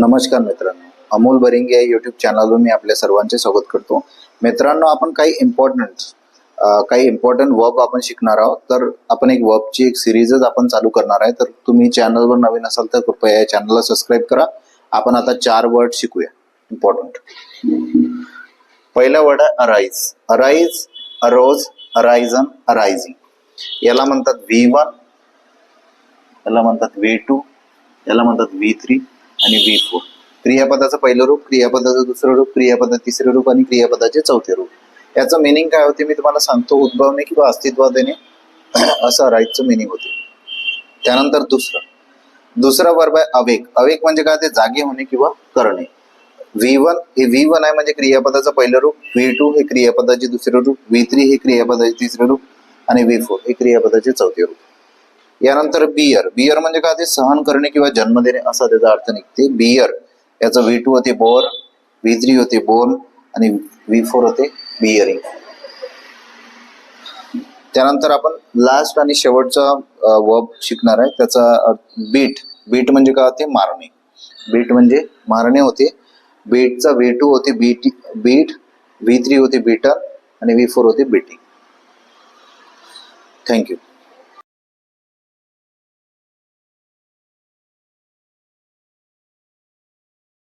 नमस्कार मित्रांनो, अमोल बरिंगे या यूट्यूब चॅनलवर मी आपल्या सर्वांचे स्वागत करतो. मित्रांनो, आपण काही इम्पॉर्टंट वर्ब आपण शिकणार आहोत. तर आपण एक वर्बची एक सिरीजच आपण चालू करणार आहे. तर तुम्ही चॅनलवर नवीन असाल तर कृपया या चॅनलला सबस्क्राईब करा. आपण आता 4 वर्ड शिकूया इम्पॉर्टंट. पहिला वर्ड आहे arise. Arise, arose, arisen, arising. याला म्हणतात V1, याला म्हणतात V2, याला म्हणतात V3 आणि V4. क्रियापदाचं पहिलं रूप, क्रियापदाचं दुसरं रूप, क्रियापदाचं तिसरे रूप आणि क्रियापदाचे चौथे रूप. याचं मिनिंग काय होते मी तुम्हाला सांगतो. उद्भवणे किंवा अस्तित्वात येणे असं अराईजचं मिनिंग होते. त्यानंतर दुसरा वर्ब आहे अवेक. अवेक म्हणजे काय, ते जागे होणे किंवा करणे. V1 आहे म्हणजे क्रियापदाचं पहिलं रूप, V2 हे क्रियापदाचे दुसरे रूप, V3 हे क्रियापदाचे तिसरे रूप आणि V4 हे क्रियापदाचे चौथे रूप. यानंतर बियर म्हणजे काय, ते सहन करणे किंवा जन्म देणे असा त्याचा अर्थ निघते. बियर याचं V2 होते बोर, V3 होते बोर्न आणि V4 होते बियरिंग. त्यानंतर आपण लास्ट आणि शेवटचा वर्ब शिकणार आहे. त्याचा बीट म्हणजे काय होते, मारणे. बीट म्हणजे मारणे होते. बीटचा V2 होते बीट, V3 होते बीटर आणि V4 होते बीटिंग. थँक्यू.